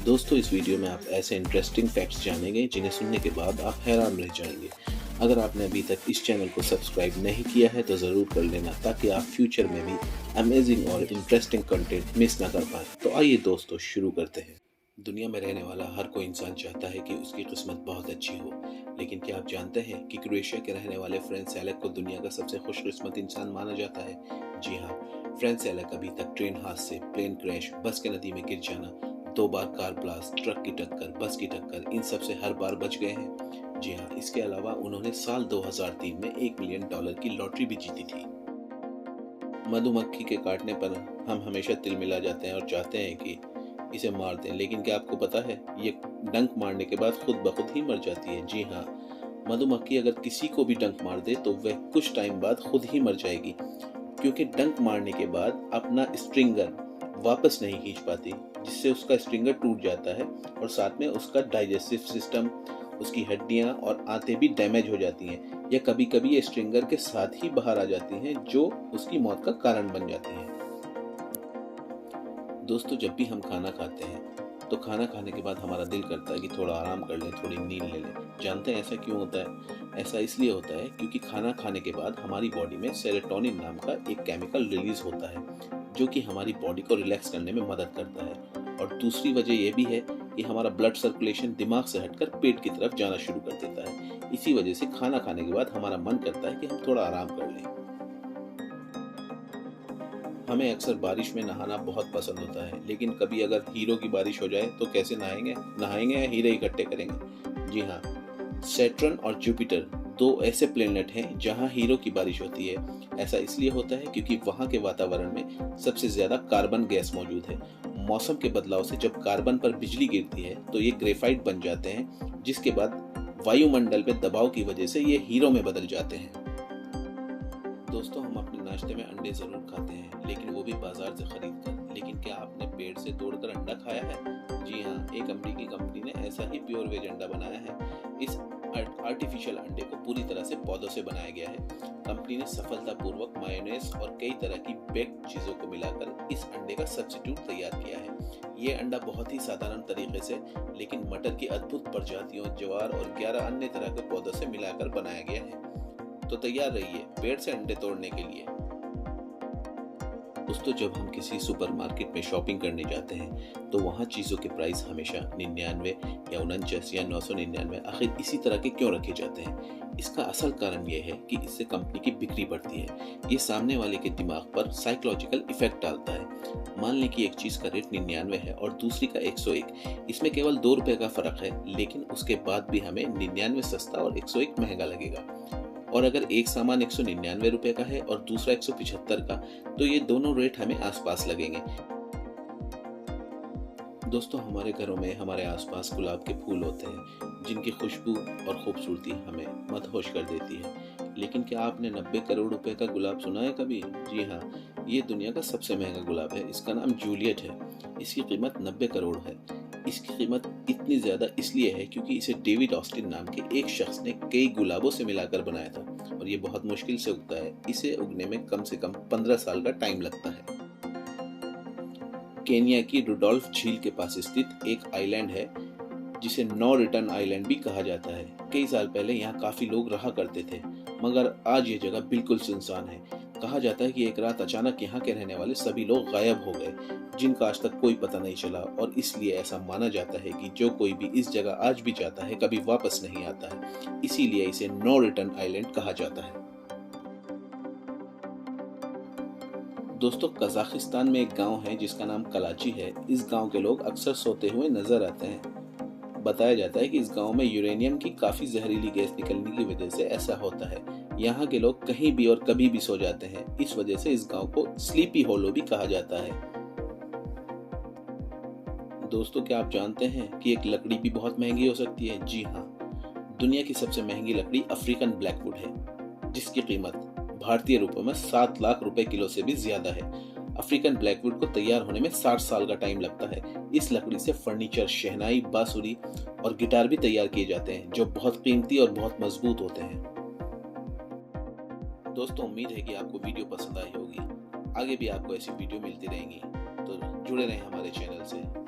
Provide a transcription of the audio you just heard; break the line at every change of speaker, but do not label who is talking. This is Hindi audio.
दोस्तों, इस वीडियो में आप ऐसे इंटरेस्टिंग फैक्ट्स जानेंगे जिन्हें सुनने के बाद आप हैरान रह जाएंगे। अगर आपने अभी तक इस चैनल को सब्सक्राइब नहीं किया है तो ज़रूर कर लेना, ताकि आप फ्यूचर में भी अमेजिंग और इंटरेस्टिंग कंटेंट मिस ना कर पाए। तो आइए दोस्तों, शुरू करते हैं। दुनिया में रहने वाला हर कोई इंसान चाहता है कि उसकी किस्मत बहुत अच्छी हो, लेकिन क्या आप जानते हैं कि क्रोएशिया के रहने वाले फ्रेंच सेलेक को दुनिया का सबसे खुशकिस्मत इंसान माना जाता है? जी हाँ, फ्रेंच सेलेक अभी तक ट्रेन हादसे, प्लेन क्रैश, बस के नदी में गिर जाना, 2 बार कार ब्लास्ट, ट्रक की टक्कर, बस की टक्कर, इन सब से हर बार बच गए हैं। जी हाँ, इसके अलावा उन्होंने साल 2003 में $1 मिलियन की लॉटरी भी जीती थी। मधुमक्खी के काटने पर हम हमेशा तिलमिला जाते हैं और चाहते हैं कि इसे मार दें, लेकिन क्या आपको पता है ये डंक मारने के बाद खुद ब खुद ही मर जाती है। जी हाँ, मधुमक्खी अगर किसी को भी डंक मार दे तो वह कुछ टाइम बाद खुद ही मर जाएगी, क्योंकि डंक मारने के बाद अपना स्ट्रिंगर वापस नहीं खींच पाती, जिससे उसका स्ट्रिंगर टूट जाता है और साथ में उसका डाइजेस्टिव सिस्टम, उसकी हड्डियां और आंतें भी डैमेज हो जाती हैं, या कभी कभी ये स्ट्रिंगर के साथ ही बाहर आ जाती हैं, जो उसकी मौत का कारण बन जाती हैं। दोस्तों, जब भी हम खाना खाते हैं तो खाना खाने के बाद हमारा दिल करता है कि थोड़ा आराम कर लें, थोड़ी नींद ले लें। जानते हैं ऐसा क्यों होता है? ऐसा इसलिए होता है क्योंकि खाना खाने के बाद हमारी बॉडी में सेरोटोनिन नाम का एक केमिकल रिलीज होता है, जो कि हमारी बॉडी को रिलैक्स करने में मदद करता है। और दूसरी वजह यह भी है कि हमारा ब्लड सर्कुलेशन दिमाग से हटकर पेट की तरफ जाना शुरू कर देता है। इसी वजह से खाना खाने के बाद हमारा मन करता है कि हम थोड़ा आराम कर लें। हमें अक्सर बारिश में नहाना बहुत पसंद होता है, लेकिन कभी अगर हीरो की बारिश हो जाए तो कैसे नहाएंगे या हीरे इकट्ठे करेंगे? जी हाँ, सैटर्न और जुपिटर 2 ऐसे प्लेनेट हैं जहां हीरो की बारिश होती है। ऐसा इसलिए होता है क्योंकि वहां के वातावरण में सबसे ज्यादा कार्बन गैस मौजूद है। मौसम के बदलाव से जब कार्बन पर बिजली गिरती है तो ये ग्रेफाइट बन जाते हैं, जिसके बाद वायुमंडल में दबाव की वजह से ये हीरो में बदल जाते हैं। दोस्तों, हम अपने नाश्ते में अंडे जरूर खाते हैं, लेकिन वो भी बाजार से खरीद कर। लेकिन क्या आपने पेड़ से तोड़कर अंडा खाया है? जी हाँ, एक अमेरिकी कंपनी ने ऐसा ही प्योर वेज अंडा बनाया है। इस आर्टिफिशियल अंडे को पूरी तरह से पौधों से बनाया गया है। कंपनी ने सफलतापूर्वक मायोनेज और कई तरह की बेक्ड चीजों को मिलाकर इस अंडे का सब्स्टिट्यूट तैयार किया है। ये अंडा बहुत ही साधारण तरीके से, लेकिन मटर की अद्भुत प्रजातियों, ज्वार और 11 अन्य तरह के पौधों से मिलाकर बनाया गया है। तो तैयार रहिए पेड़ से अंडे तोड़ने के लिए। दोस्तों, जब हम किसी सुपरमार्केट में शॉपिंग करने जाते हैं तो वहाँ चीज़ों के प्राइस हमेशा 99 या 49 या 999 आखिर इसी तरह के क्यों रखे जाते हैं? इसका असल कारण यह है कि इससे कंपनी की बिक्री बढ़ती है। ये सामने वाले के दिमाग पर साइकोलॉजिकल इफेक्ट डालता है। मान लें कि एक चीज़ का रेट 99 है और दूसरी का 101। इसमें केवल 2 रुपए का फर्क है, लेकिन उसके बाद भी हमें 99 सस्ता और 101 महंगा लगेगा। और अगर एक सामान 199 रुपए का है और दूसरा 175 का, तो ये दोनों रेट हमें आसपास लगेंगे। दोस्तों, हमारे घरों में हमारे आसपास गुलाब के फूल होते हैं, जिनकी खुशबू और खूबसूरती हमें मदहोश कर देती है। लेकिन क्या आपने 90 करोड़ रुपए का गुलाब सुना है कभी? जी हाँ, ये दुनिया का सबसे महंगा गुलाब है। इसका नाम जूलियट है। इसकी कीमत 90 करोड़ है। इसकी कीमत इतनी ज्यादा इसलिए है क्योंकि इसे डेविड ऑस्टिन नाम के एक शख्स ने कई गुलाबों से मिलाकर बनाया था, और ये बहुत मुश्किल से उगता है। इसे उगने में कम से कम 15 साल का टाइम लगता है। केन्या की रुडोल्फ झील के पास स्थित एक आइलैंड है, जिसे नो रिटर्न आइलैंड भी कहा जाता है। कई साल पहले यहाँ काफी लोग रहा करते थे, मगर आज ये जगह बिल्कुल सुनसान है। कहा जाता है कि एक रात अचानक यहाँ के रहने वाले सभी लोग गायब हो गए, जिनका आज तक कोई पता नहीं चला, और इसलिए ऐसा माना जाता है कि जो कोई भी इस जगह आज भी जाता है कभी वापस नहीं आता है। इसीलिए इसे नो रिटर्न आइलैंड कहा जाता है। दोस्तों, कजाकिस्तान में एक गांव है जिसका नाम कलाची है। इस गांव के लोग अक्सर सोते हुए नजर आते हैं। बताया जाता है कि इस गांव में यूरेनियम की काफी जहरीली गैस निकलने की वजह से ऐसा होता है। यहाँ के लोग कहीं भी और कभी भी सो जाते हैं। इस वजह से इस गांव को स्लीपी होलो भी कहा जाता है। दोस्तों, क्या आप जानते हैं कि एक लकड़ी भी बहुत महंगी हो सकती है? जी हाँ, दुनिया की सबसे महंगी लकड़ी अफ्रीकन ब्लैकवुड है, जिसकी कीमत भारतीय रुपयों में 7 लाख रुपए किलो से भी ज्यादा है। अफ्रीकन ब्लैकवुड को तैयार होने में 60 साल का टाइम लगता है। इस लकड़ी से फर्नीचर, शहनाई, बांसुरी और गिटार भी तैयार किए जाते हैं, जो बहुत कीमती और बहुत मजबूत होते हैं। दोस्तों, उम्मीद है कि आपको वीडियो पसंद आई होगी। आगे भी आपको ऐसी वीडियो मिलती रहेंगी, तो जुड़े रहें हमारे चैनल से।